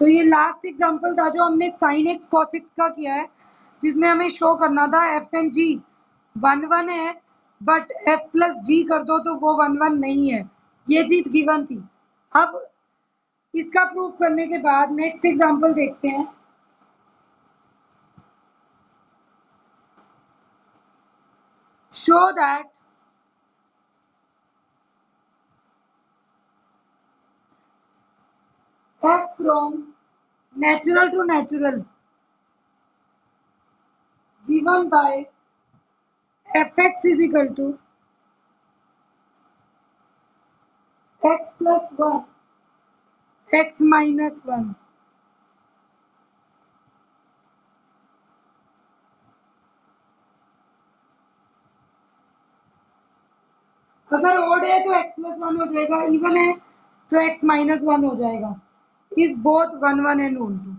तो ये last example था जो हमने sin x cos x का किया है, जिसमें हमें शो करना था f एंड g 1 1 है, बट f प्लस g कर दो तो वो 1 1 नहीं है, ये चीज गिवन थी। अब इसका प्रूफ करने के बाद नेक्स्ट एग्जांपल देखते हैं। Show that f from natural to natural given by fx is equal to x plus 1 x minus 1। अगर ओड है तो x plus 1 हो जाएगा, इवन है तो x minus 1 हो जाएगा। Is both 1 1 and on 2।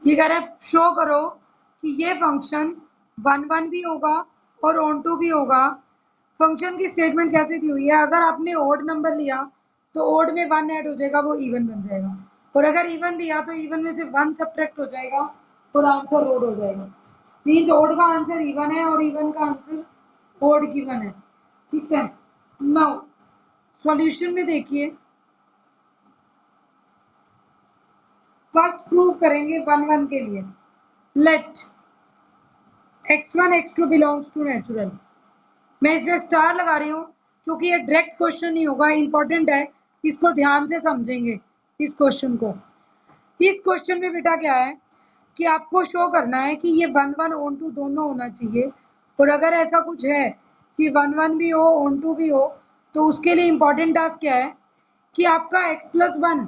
ये कह रहा है शो करो कि ये फंक्शन 1 1 भी होगा और ऑन 2 भी होगा। फंक्शन की स्टेटमेंट कैसे दी हुई है, अगर आपने ओड नंबर लिया तो ओड में 1 ऐड हो जाएगा, वो इवन बन जाएगा, और अगर इवन लिया तो इवन में से 1 सब्ट्रैक्ट हो जाएगा और आंसर ओड हो जाएगा। मीन्स ओड का आंसर इवन है और इवन का आंसर ओड गिवन है। ठीक है, नाउ सॉल्यूशन में देखिए, फर्स्ट प्रूव करेंगे 1 1 के लिए। Let x1 x2 belongs to natural. मैं इसमें स्टार लगा रही हूँ क्योंकि ये डायरेक्ट क्वेश्चन नहीं होगा, इंपॉर्टेंट है, इसको ध्यान से समझेंगे इस क्वेश्चन को। इस क्वेश्चन में बेटा क्या है कि आपको शो करना है कि ये 1 1 ऑन 2 दोनों होना चाहिए, और अगर ऐसा कुछ है कि 1 1 भी हो ऑन 2 भी हो तो उसके लिए इंपॉर्टेंट टास्क क्या है कि आपका x plus 1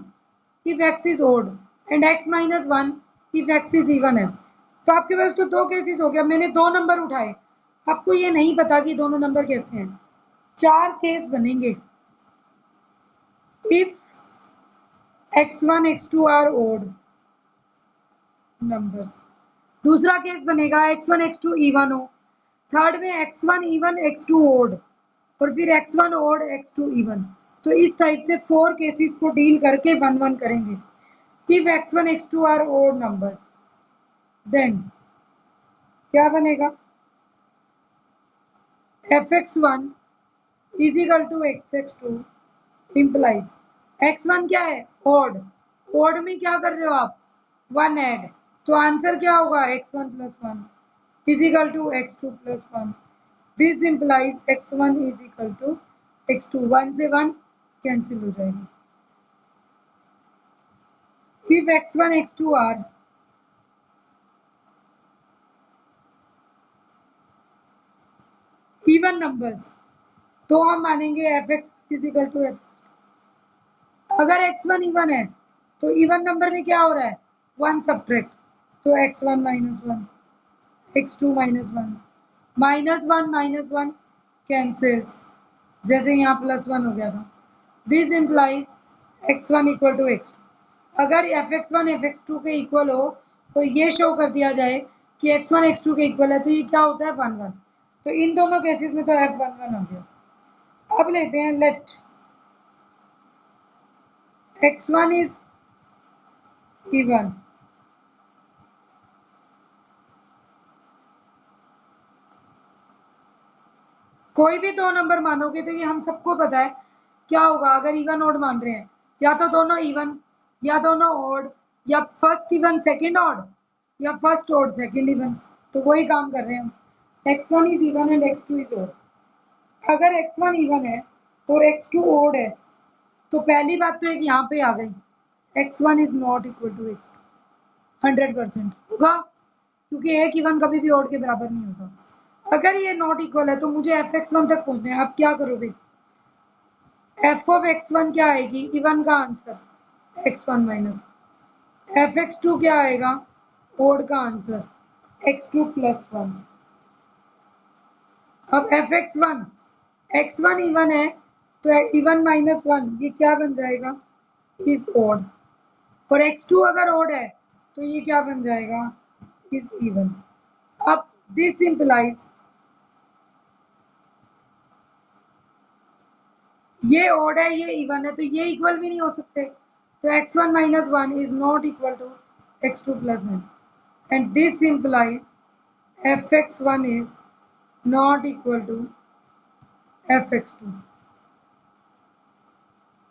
if x is odd and x minus 1 if x is even है। तो आपके पास तो दो केसेस हो गया, मैंने दो नंबर उठाए, आपको ये नहीं पता कि दोनों नंबर कैसे हैं। 4 केस बनेंगे if x1 x2 are odd numbers. दूसरा केस बनेगा x1 x2 इवन हो, थर्ड में x1 इवन x2 ओड, और फिर x1 ओड x2 इवन। तो इस टाइप से 4 केसेस को डील करके 1 1 करेंगे। If x1 x2 are odd numbers then क्या बनेगा, fx1 is equal to fx2 implies x1 क्या है ओड, ओड में क्या कर रहे हो आप 1 ऐड, तो आंसर क्या होगा x1 plus 1 is equal to x2 plus 1। This implies x1 is equal to x2, 1 से 1 कैंसिल हो जाएगा। If x1 x2 are even numbers तो हम मानेंगे fx is equal to fx। अगर x1 इवन है तो इवन नंबर में क्या हो रहा है 1 सब्ट्रैक्ट, तो x1 minus 1 x2 minus 1 minus one cancels, जैसे यहाँ प्लस 1 हो गया था। This implies x1 equal to x2। अगर fx1 fx2 के इक्वल हो तो ये शो कर दिया जाए कि x1 x2 के इक्वल है, तो ये क्या होता है 1 1। तो इन दोनों केसेस में तो f 1 1 हो गया। अब लेते हैं लेट x1 इज इवन, कोई भी दो नंबर मानोगे तो ये हम सबको पता है क्या होगा अगर इवन ऑड मान रहे हैं, या तो दोनों इवन या दोनों ऑड, या फर्स्ट इवन सेकंड ऑड या फर्स्ट ऑड सेकंड इवन। तो वही काम कर रहे हैं हम। x1 is even and x2 is odd. अगर x1 इवन है और x2 ऑड है तो पहली बात तो एक यहाँ पे आ गई, x1 is not equal to x2। 100% होगा क्योंकि एक इवन कभी भी ऑड के बराबर नहीं होता। अगर ये नॉट इक्वल है तो मुझे fx1 तक पहुंचना है। आप क्या करोगे, f ऑफ x1 क्या आएगी इवन का आंसर x1 माइनस, fx2 क्या आएगा ओड का आंसर x2 प्लस 1। अब fx1 x1 इवन है तो इवन माइनस 1 ये क्या बन जाएगा इज ओड, और x2 अगर ओड है तो ये क्या बन जाएगा इज इवन। अब दिस इम्प्लाइज ये ओड है, ये इवन है, तो ये इक्वल भी नहीं हो सकते। तो x1 minus 1 is not equal to x2 plus n, and this implies fx1 is not equal to fx2।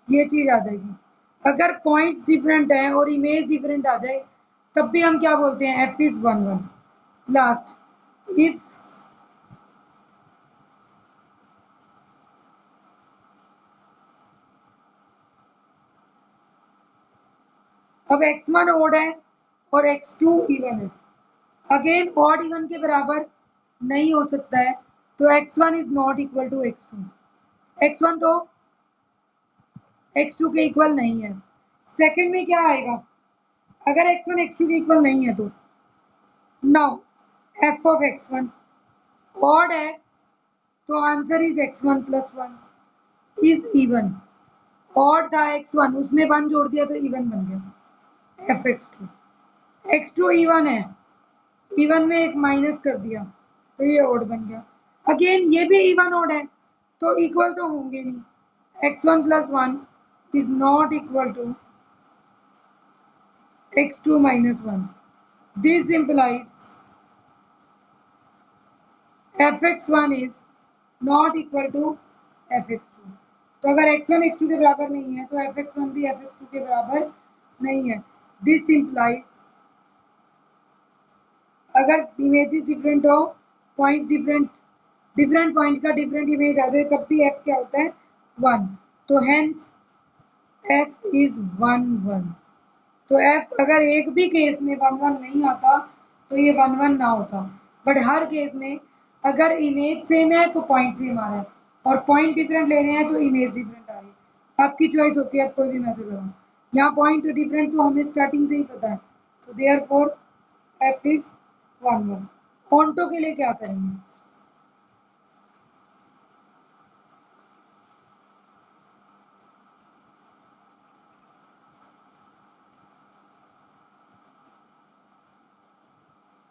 ये चीज आ जाएगी। अगर पॉइंट्स डिफरेंट हैं और इमेज डिफरेंट आ जाए तब भी हम क्या बोलते हैं, f is 1 1। लास्ट, इफ अब x1 ओड है और x2 इवन है, अगेन ऑड इवन के बराबर नहीं हो सकता है, तो x1 is not equal to x2। x1 तो x2 के इक्वल नहीं है। सेकंड में क्या आएगा, अगर x1 x2 के इक्वल नहीं है तो now f of x1 odd है, तो answer is x1 plus 1 is even. Odd था x1, उसमें 1 जोड़ दिया तो इवन बन गया f x2। x2 इवन है, इवन में एक माइनस कर दिया तो ये ऑड बन गया। अगेन ये भी इवन ऑड है, तो इक्वल तो होंगे नहीं। x1 plus 1 is not equal to x2 minus 1। This implies fx1 is not equal to fx2। तो अगर x1 x2 के बराबर नहीं है तो fx1 भी fx2 के बराबर नहीं है। This implies अगर इमेजेस डिफरेंट हो, पॉइंट्स डिफरेंट, डिफरेंट पॉइंट्स का डिफरेंट इमेज आ जाए तब भी f क्या होता है, 1। तो हेंस f is 1 1। तो f अगर एक भी केस में 1 1 नहीं आता तो ये 1 1 ना होता, बट हर केस में अगर इमेज सेम है तो पॉइंट सेम आ रहा है, और पॉइंट डिफरेंट ले रहे हैं तो इमेज डिफरेंट आ रही है। आपकी चॉइस होती है, आप कोई भी मेथड लगाओ। यहाँ पॉइंट डिफरेंट तो हमें स्टार्टिंग से ही पता है, तो देयरफॉर f इज 1 1। ऑन्टो के लिए क्या करेंगे,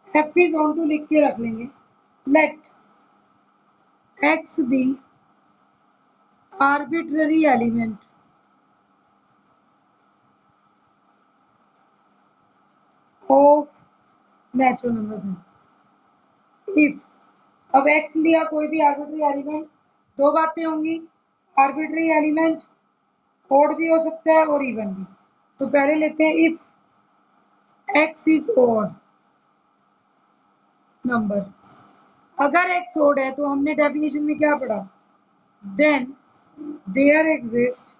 f इज ऑन्टो लिख के रख लेंगे। Let x be arbitrary element of natural numbers हैं। इफ अब x लिया कोई भी आर्बिट्री एलिमेंट, दो बातें होंगी, आर्बिट्री एलिमेंट ओड भी हो सकता है और इवन भी। तो पहले लेते हैं if x is odd number. अगर x ओड है तो हमने डेफिनेशन में क्या पढ़ा, then there exist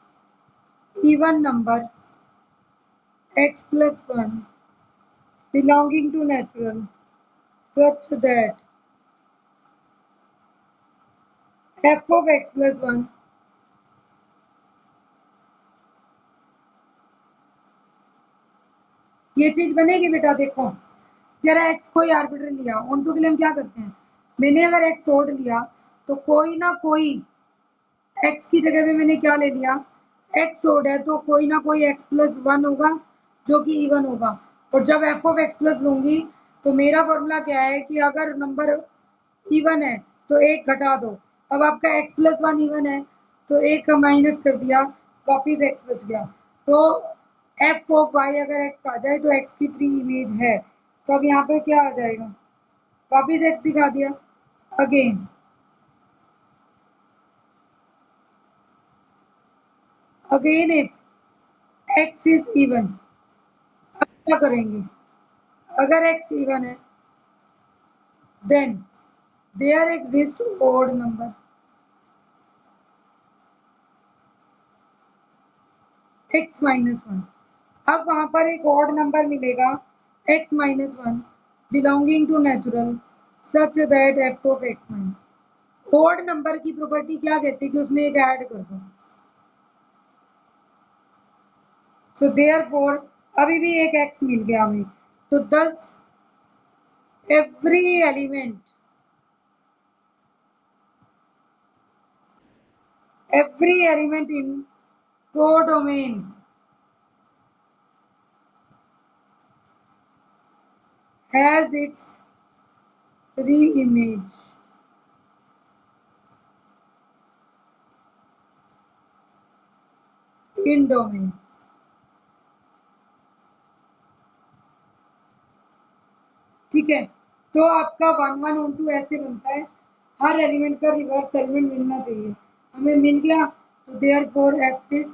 even number x plus 1 belonging to natural such that f of x plus 1 ये चीज बनेगी बेटा। देखो जरा x कोई आर्बिट्री लिया, ऑन्टो के लिए हम क्या करते हैं, मैंने अगर x ओड लिया तो कोई ना कोई x की जगह पे मैंने क्या ले लिया, x ओड है तो कोई ना कोई x प्लस 1 होगा जो कि इवन होगा। और जब f ऑफ x प्लस लूंगी तो मेरा फॉर्मूला क्या है कि अगर नंबर इवन है तो एक घटा दो। अब आपका x प्लस 1 इवन है तो एक का माइनस कर दिया, वापिस x बच गया। तो f ऑफ y अगर x आ जाए तो x की प्री इमेज है, तो अब यहाँ पे क्या आ जाएगा, वापिस x दिखा दिया। Again if x is even, अब क्या करेंगे, अगर x इवन है then there exist odd number x minus 1। अब वहां पर एक ऑड नंबर मिलेगा x minus 1 belonging to natural such that f of x minus. Odd number की प्रॉपर्टी क्या कहती है कि उसमें एक ऐड कर दो। सो देयरफॉर अभी भी एक x मिल गया हमें, तो 10 every element in codomain has its re-image in domain. ठीक है, तो आपका 1 1 ऑन 2 ऐसे बनता है, हर एलिमेंट का रिवर्स एलिमेंट मिलना चाहिए, हमें मिल गया, तो therefore F is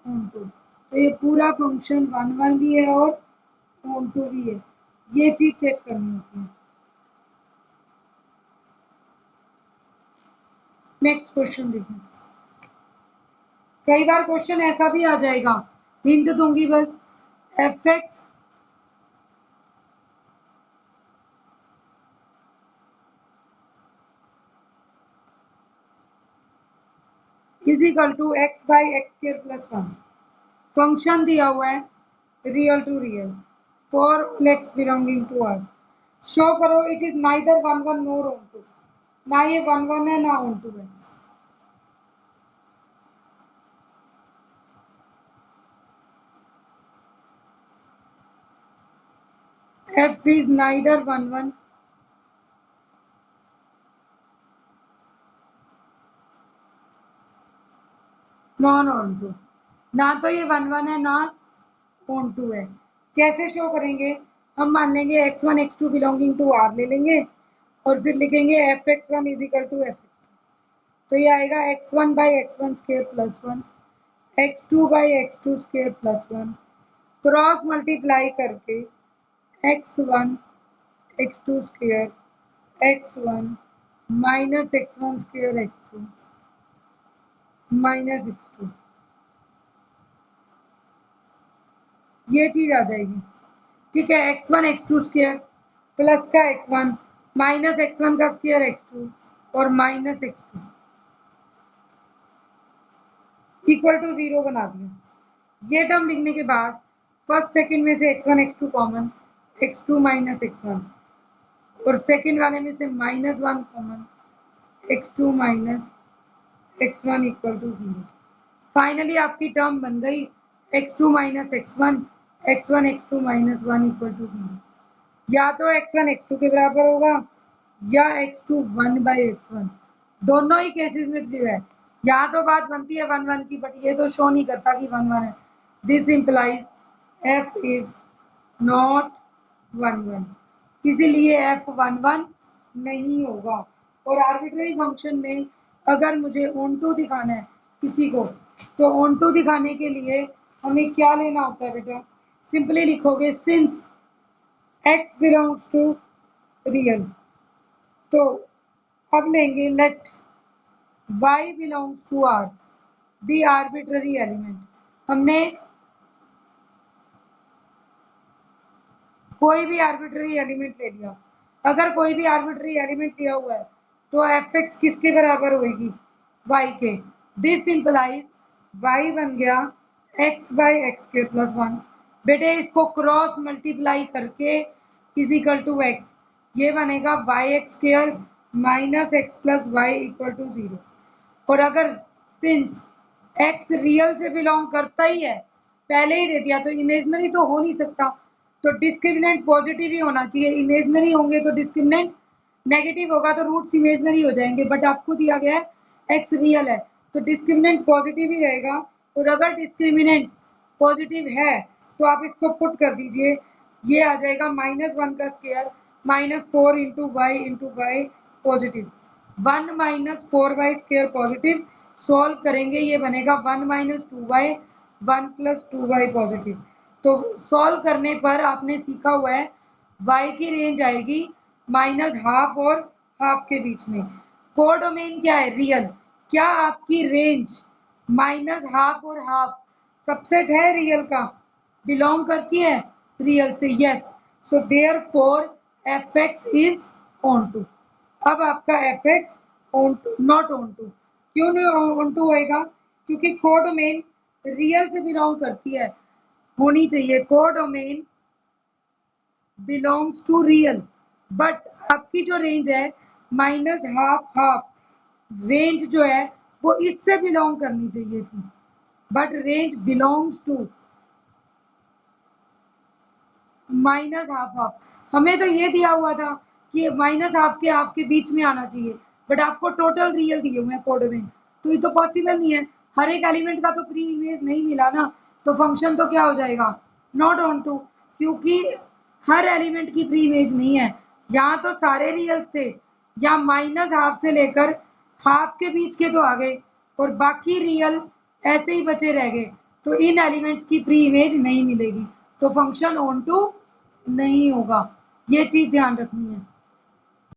on 2। तो ये पूरा फंक्शन 1 1 भी है और ऑन 2 भी है, ये चीज चेक करनी होती है। नेक्स्ट क्वेश्चन देखें। कई बार क्वेश्चन ऐसा भी आ जाएगा, हिंट दूंगी बस, F X is equal to X by X square plus 1। Function दिया हुआ है real to real for all X belonging to R. Show करो it is neither 1 1 nor on 2, ना ये 1 1 है ना ऑन 2 है। F is neither 1 1 non on 2, ना तो ये 1 1 है ना ऑन 2 है। कैसे शो करेंगे, हम मान लेंगे x1 x2 belonging to are ले लेंगे और फिर लिखेंगे F X one is equal to F X two. तो ये आएगा x1 by X one square plus 1, x2 by X two square plus 1, cross multiply करके x1 x2 square x1 minus x1 square x2 minus x2, ये चीज आ जाएगी। ठीक है, x1 x2 square plus का x1 माइनस x1 का square x2 और minus x2 equal to 0 बना दिया। ये टर्म लिखने के बाद फर्स्ट सेकंड में से x1 x2 common, x2 minus x1 और सेकंड वाले में से minus 1 common, x2 minus x1 equal to 0। Finally आपकी टर्म बन गई x2 minus x1, x1 x2 minus 1 equal to 0। या तो x1 x2 के बराबर होगा या x2 1 बाई x1, दोनों ही केसेस में ट्रू है। यहाँ तो बात बनती है 1 1 की, बट ये तो शो नहीं करता कि 1 1 है। This implies f is not 1 1, इसीलिए f 1 1 नहीं होगा। और आर्बिट्ररी फंक्शन में अगर मुझे ऑन टू दिखाना है किसी को, तो ऑन टू दिखाने के लिए हमें क्या लेना होता है बेटा, सिंपली लिखोगे since x belongs to real, तो अब लेंगे let y belongs to r be arbitrary element. हमने कोई भी आर्बिट्ररी एलिमेंट ले लिया, अगर कोई भी आर्बिट्ररी एलिमेंट लिया हुआ है तो एफ एक्स किसके बराबर होगी, y के। दिस इंप्लाइज y बन गया x बाई एक्स के प्लस 1। बेटे इसको क्रॉस मल्टीप्लाई करके इज इक्वल टू x, ये बनेगा Y X square minus X plus Y equal to 0। और अगर सिंस x रियल से बिलोंग करता ही है, पहले ही दे दिया, तो इमेजनरी तो हो नहीं सकता, तो डिस्क्रिमिनेंट पॉजिटिव ही होना चाहिए। इमेजनरी होंगे तो डिस्क्रिमिनेंट नेगेटिव होगा, तो रूट्स इमेजनरी हो जाएंगे। बट आपको दिया गया है x रियल है, तो डिस्क्रिमिनेंट पॉजिटिव ही रहेगा। और अगर डिस्क्रिमिनेंट पॉजिटिव है तो आप इसको पुट कर दीजिए, ये आ जाएगा माइनस 1 का square minus 4 into Y positive, 1 minus 4y square positive. Solve करेंगे, ये बनेगा 1 minus 2y 1 plus 2y positive. तो सॉल्व करने पर आपने सीखा हुआ है y की रेंज आएगी माइनस हाफ और हाफ के बीच में। कोडोमेन क्या है, रियल। क्या आपकी रेंज माइनस हाफ और हाफ सबसेट है रियल का, बिलोंग करती है रियल से, yes. So therefore F X is onto. अब आपका F X onto not onto, क्यों नहीं ऑन टू होएगा, क्योंकि कोडोमेन रियल से बिलोंग करती है, होनी चाहिए codomain belongs to real. But आपकी जो रेंज है माइनस हाफ हाफ, रेंज जो है वो इससे बिलोंग करनी चाहिए थी, but range belongs to minus half half. हमें तो ये दिया हुआ था कि माइनस हाफ के बीच में आना चाहिए, बट आपको टोटल रियल दिए हुए हैं कोड में, तो ये तो पॉसिबल नहीं है। हर एक एलिमेंट का तो प्री इमेज नहीं मिला ना, तो फंक्शन तो क्या हो जाएगा, नॉट ऑन टू, क्योंकि हर एलिमेंट की प्री इमेज नहीं है। यहाँ तो सारे रियल्स थे, या माइनस हाफ से लेकर हाफ के बीच के तो आ गए, और बाकी रियल ऐसे ही बचे रह गए, तो इन एलिमेंट्स की प्री इमेज नहीं मिलेगी, तो फंक्शन ऑन टू नहीं होगा। ये चीज ध्यान रखनी है।